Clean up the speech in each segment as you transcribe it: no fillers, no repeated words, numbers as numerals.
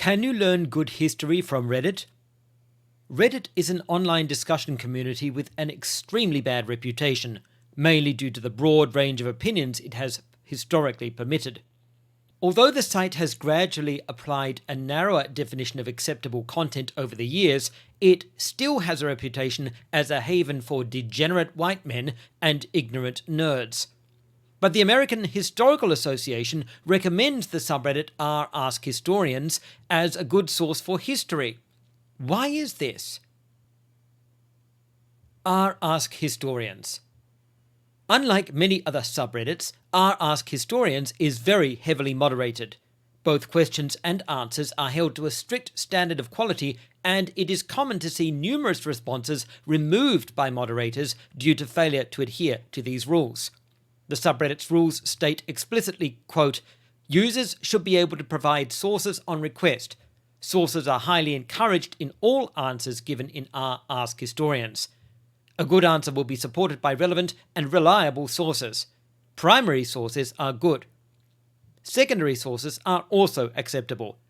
Can you learn good history from Reddit? Reddit is an online discussion community with an extremely bad reputation, mainly due to the broad range of opinions it has historically permitted. Although the site has gradually applied a narrower definition of acceptable content over the years, it still has a reputation as a haven for degenerate white men and ignorant nerds. But the American Historical Association recommends the subreddit AskHistorians as a good source for history. Why is this? AskHistorians. Unlike many other subreddits, AskHistorians is very heavily moderated. Both questions and answers are held to a strict standard of quality, and it is common to see numerous responses removed by moderators due to failure to adhere to these rules. The subreddit's rules state explicitly, quote, "Users should be able to provide sources on request. Sources are highly encouraged in all answers given in AskHistorians. A good answer will be supported by relevant and reliable sources. Primary sources are good. Secondary sources are also acceptable.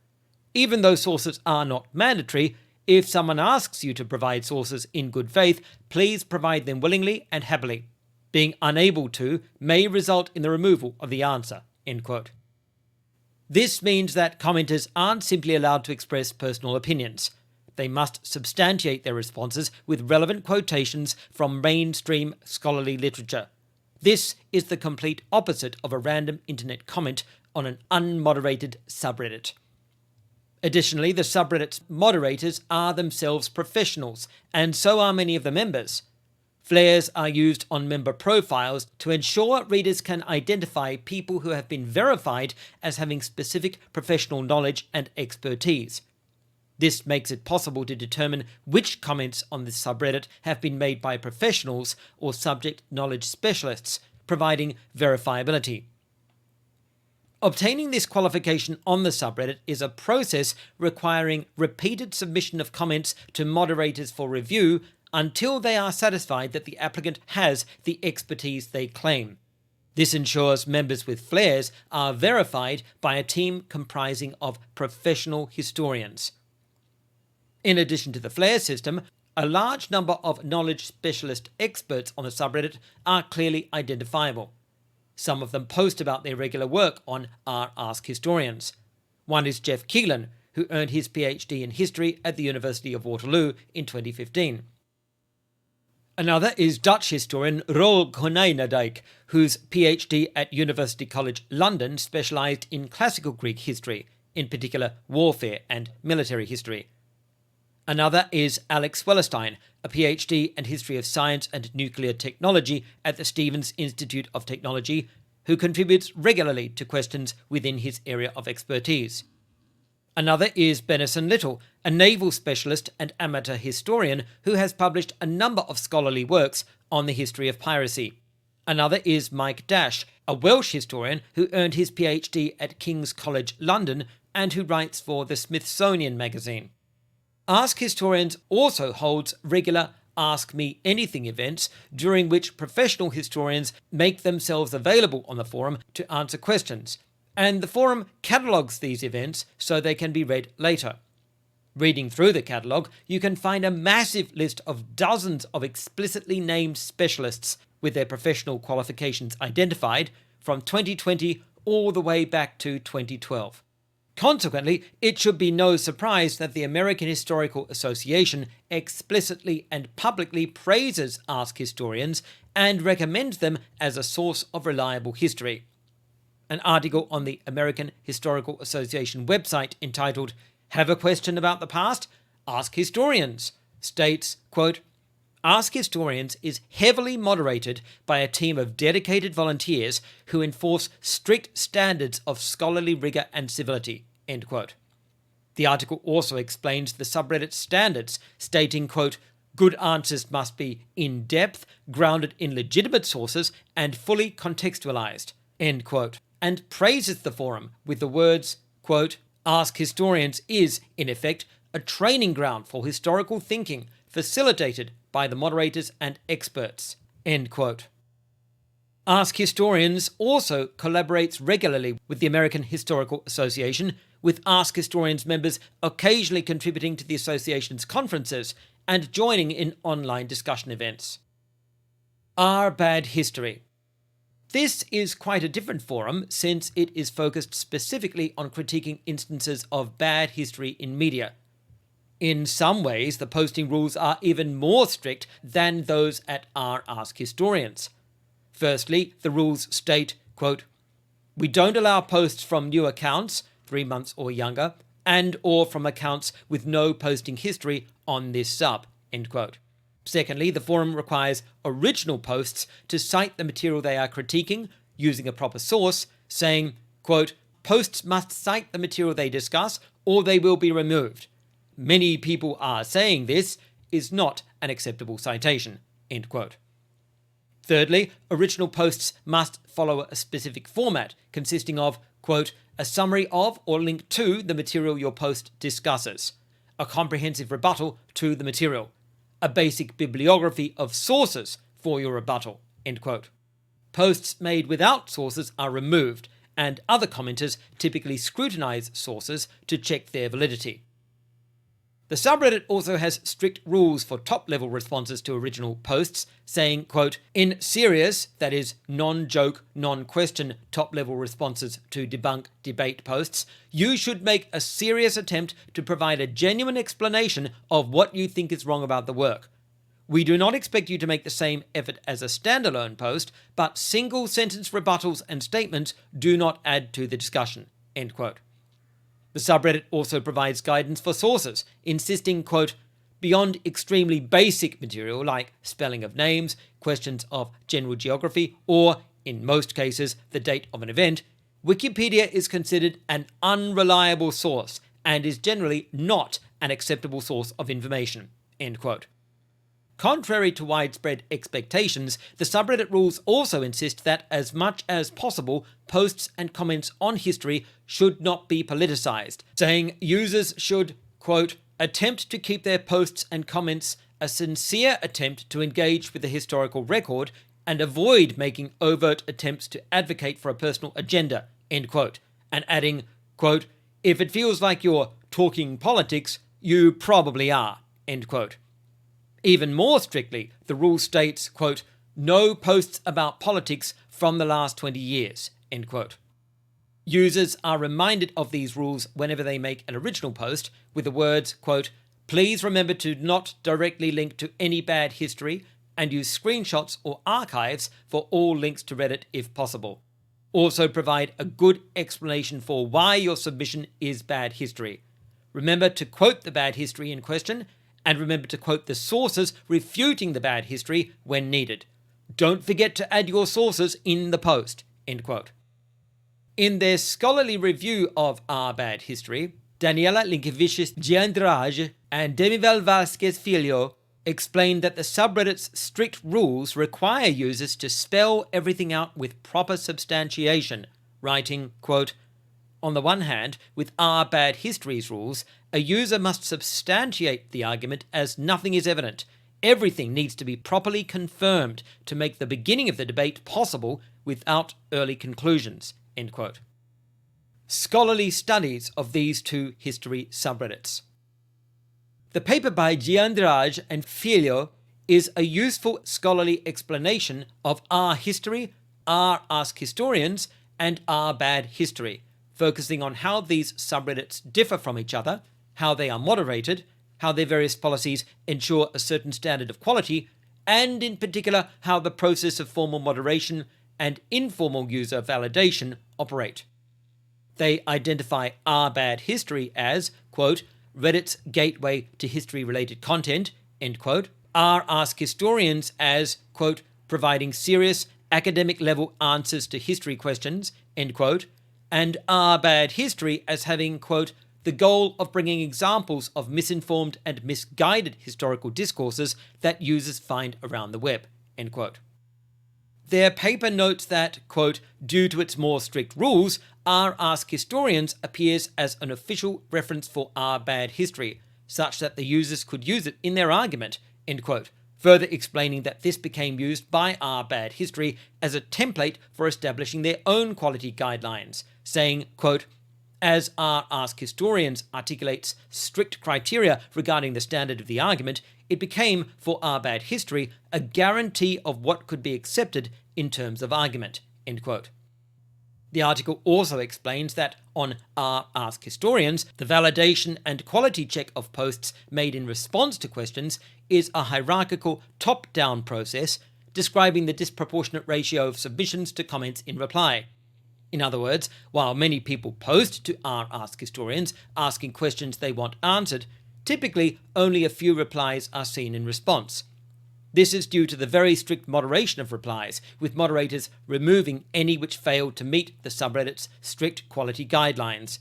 Even though sources are not mandatory, if someone asks you to provide sources in good faith, please provide them willingly and happily. Being unable to may result in the removal of the answer." End quote. This means that commenters aren't simply allowed to express personal opinions. They must substantiate their responses with relevant quotations from mainstream scholarly literature. This is the complete opposite of a random internet comment on an unmoderated subreddit. Additionally, the subreddit's moderators are themselves professionals, and so are many of the members. Flares are used on member profiles to ensure readers can identify people who have been verified as having specific professional knowledge and expertise. This makes it possible to determine which comments on this subreddit have been made by professionals or subject knowledge specialists, providing verifiability. Obtaining this qualification on the subreddit is a process requiring repeated submission of comments to moderators for review until they are satisfied that the applicant has the expertise they claim. This ensures members with flares are verified by a team comprising of professional historians. In addition to the flare system, a large number of knowledge specialist experts on the subreddit are clearly identifiable. Some of them post about their regular work on AskHistorians. One is Jeff Keelan, who earned his PhD in history at the University of Waterloo in 2015. Another is Dutch historian Roel Konijnendijk, whose PhD at University College London specialised in classical Greek history, in particular warfare and military history. Another is Alex Wellerstein, a PhD in history of science and nuclear technology at the Stevens Institute of Technology, who contributes regularly to questions within his area of expertise. Another is Benison Little, a naval specialist and amateur historian who has published a number of scholarly works on the history of piracy. Another is Mike Dash, a Welsh historian who earned his PhD at King's College London and who writes for the Smithsonian magazine. AskHistorians also holds regular Ask Me Anything events during which professional historians make themselves available on the forum to answer questions, and the forum catalogues these events so they can be read later. Reading through the catalogue, you can find a massive list of dozens of explicitly named specialists with their professional qualifications identified from 2020 all the way back to 2012. Consequently, it should be no surprise that the American Historical Association explicitly and publicly praises AskHistorians and recommends them as a source of reliable history. An article on the American Historical Association website entitled "Have a Question About the Past? Ask Historians" states, quote, "AskHistorians is heavily moderated by a team of dedicated volunteers who enforce strict standards of scholarly rigour and civility." End quote. The article also explains the subreddit's standards, stating, quote, "Good answers must be in-depth, grounded in legitimate sources, and fully contextualised," end quote, and praises the forum with the words, quote, "AskHistorians is, in effect, a training ground for historical thinking, facilitated by the moderators and experts," end quote. Ask Historians also collaborates regularly with the American Historical Association, with Ask Historians members occasionally contributing to the association's conferences and joining in online discussion events. R Bad History. This is quite a different forum, since it is focused specifically on critiquing instances of bad history in media. In some ways, the posting rules are even more strict than those at r Ask Historians. Firstly, the rules state, quote, "We don't allow posts from new accounts, 3 months or younger, and or from accounts with no posting history on this sub," end quote. Secondly, the forum requires original posts to cite the material they are critiquing using a proper source, saying, quote, "Posts must cite the material they discuss or they will be removed. Many people are saying this is not an acceptable citation," end quote. Thirdly, original posts must follow a specific format consisting of, quote, "a summary of or link to the material your post discusses, a comprehensive rebuttal to the material, a basic bibliography of sources for your rebuttal," end quote. Posts made without sources are removed, and other commenters typically scrutinize sources to check their validity. The subreddit also has strict rules for top-level responses to original posts, saying, quote, "In serious, that is, non-joke, non-question top-level responses to debunk debate posts, you should make a serious attempt to provide a genuine explanation of what you think is wrong about the work. We do not expect you to make the same effort as a standalone post, but single-sentence rebuttals and statements do not add to the discussion," end quote. The subreddit also provides guidance for sources, insisting, quote, "Beyond extremely basic material like spelling of names, questions of general geography, or, in most cases, the date of an event, Wikipedia is considered an unreliable source and is generally not an acceptable source of information," end quote. Contrary to widespread expectations, the subreddit rules also insist that, as much as possible, posts and comments on history should not be politicized, saying users should, quote, "attempt to keep their posts and comments a sincere attempt to engage with the historical record and avoid making overt attempts to advocate for a personal agenda," end quote, and adding, quote, "if it feels like you're talking politics, you probably are," end quote. Even more strictly, the rule states, quote, "no posts about politics from the last 20 years," end quote. Users are reminded of these rules whenever they make an original post with the words, quote, "please remember to not directly link to any bad history and use screenshots or archives for all links to Reddit if possible. Also provide a good explanation for why your submission is bad history. Remember to quote the bad history in question, and remember to quote the sources refuting the bad history when needed. Don't forget to add your sources in the post," end quote. In their scholarly review of R Bad History, Daniela Linkevicius-Giandrage and Demivel Vasquez Filho explained that the subreddit's strict rules require users to spell everything out with proper substantiation, writing, quote, "On the one hand, with R Bad History's rules, a user must substantiate the argument as nothing is evident. Everything needs to be properly confirmed to make the beginning of the debate possible without early conclusions," end quote. Scholarly studies of these two history subreddits. The paper by Giandrage and Filho is a useful scholarly explanation of R History, R Ask Historians, and R Bad History, focusing on how these subreddits differ from each other, how they are moderated, how their various policies ensure a certain standard of quality, and in particular how the process of formal moderation and informal user validation operate. They identify R Bad History as, quote, "Reddit's gateway to history-related content," end quote, R Ask Historians as, quote, "providing serious academic-level answers to history questions," end quote, and R Bad History as having, quote, "the goal of bringing examples of misinformed and misguided historical discourses that users find around the web," end quote. Their paper notes that, quote, "due to its more strict rules, R Ask Historians appears as an official reference for R Bad History, such that the users could use it in their argument," end quote, further explaining that this became used by r bad history as a template for establishing their own quality guidelines, saying, quote, "As r AskHistorians articulates strict criteria regarding the standard of the argument, it became, for r bad history, a guarantee of what could be accepted in terms of argument." End quote. The article also explains that on r AskHistorians, the validation and quality check of posts made in response to questions is a hierarchical top-down process describing the disproportionate ratio of submissions to comments in reply. In other words, while many people post to r AskHistorians asking questions they want answered, typically only a few replies are seen in response. This is due to the very strict moderation of replies, with moderators removing any which failed to meet the subreddit's strict quality guidelines.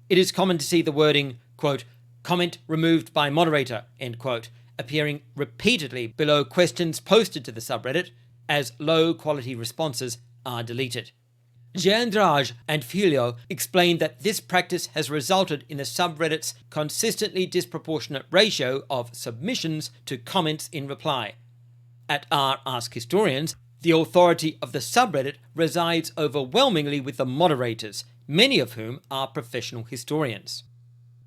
It is common to see the wording, quote, "comment removed by moderator," end quote, appearing repeatedly below questions posted to the subreddit, as low quality responses are deleted. Giandraj and Filho explained that this practice has resulted in the subreddit's consistently disproportionate ratio of submissions to comments in reply. At r AskHistorians, the authority of the subreddit resides overwhelmingly with the moderators, many of whom are professional historians.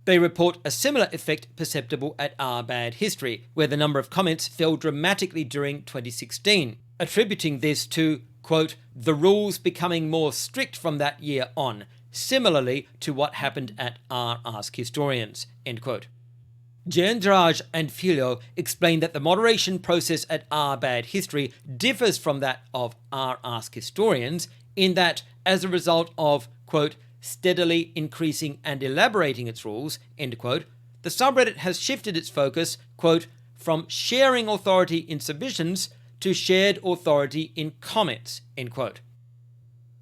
They report a similar effect perceptible at r bad history, where the number of comments fell dramatically during 2016, attributing this to, quote, "the rules becoming more strict from that year on, similarly to what happened at r AskHistorians," end quote. Giandraj and Filho explained that the moderation process at r bad history differs from that of r AskHistorians in that, as a result of, quote, "steadily increasing and elaborating its rules," end quote, the subreddit has shifted its focus, quote, "from sharing authority in submissions to shared authority in comments," end quote.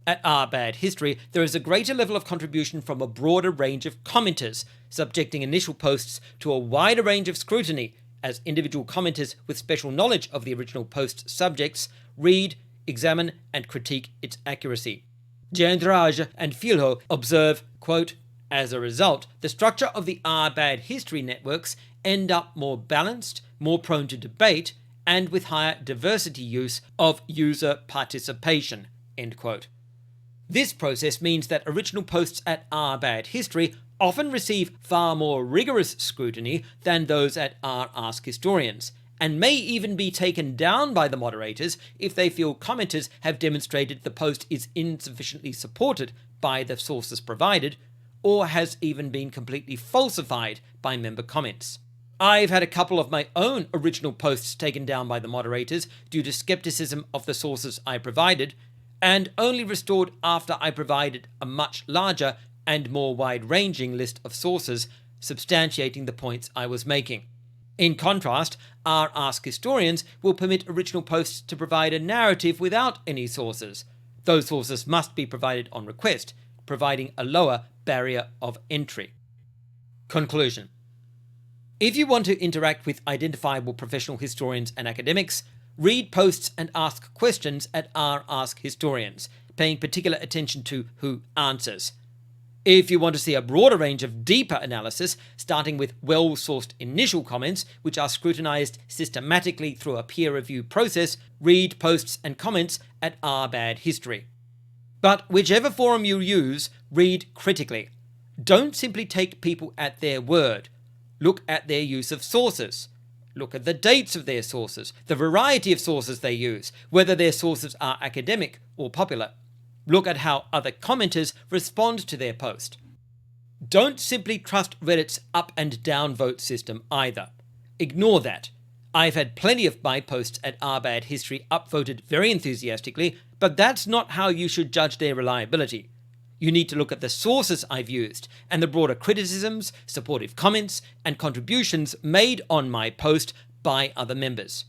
At r bad history, there is a greater level of contribution from a broader range of commenters, subjecting initial posts to a wider range of scrutiny, as individual commenters with special knowledge of the original post's subjects read, examine, and critique its accuracy. Giandraj and Filho observe, quote, "As a result, the structure of the r bad history networks end up more balanced, more prone to debate, and with higher diversity use of user participation," end quote. This process means that original posts at r bad history often receive far more rigorous scrutiny than those at r AskHistorians, and may even be taken down by the moderators if they feel commenters have demonstrated the post is insufficiently supported by the sources provided, or has even been completely falsified by member comments. I've had a couple of my own original posts taken down by the moderators due to skepticism of the sources I provided, and only restored after I provided a much larger and more wide-ranging list of sources substantiating the points I was making. In contrast, r AskHistorians will permit original posts to provide a narrative without any sources. Those sources must be provided on request, providing a lower barrier of entry. Conclusion. If you want to interact with identifiable professional historians and academics, read posts and ask questions at r AskHistorians, paying particular attention to who answers. If you want to see a broader range of deeper analysis, starting with well-sourced initial comments, which are scrutinized systematically through a peer review process, read posts and comments at r bad history. But whichever forum you use, read critically. Don't simply take people at their word. Look at their use of sources. Look at the dates of their sources, the variety of sources they use, whether their sources are academic or popular. Look at how other commenters respond to their post. Don't simply trust Reddit's up and down vote system either. Ignore that. I've had plenty of my posts at r bad history upvoted very enthusiastically, but that's not how you should judge their reliability. You need to look at the sources I've used and the broader criticisms, supportive comments, and contributions made on my post by other members.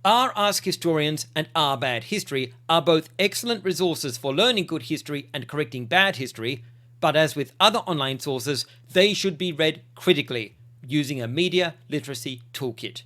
r AskHistorians and r bad history are both excellent resources for learning good history and correcting bad history, but as with other online sources, they should be read critically, using a media literacy toolkit.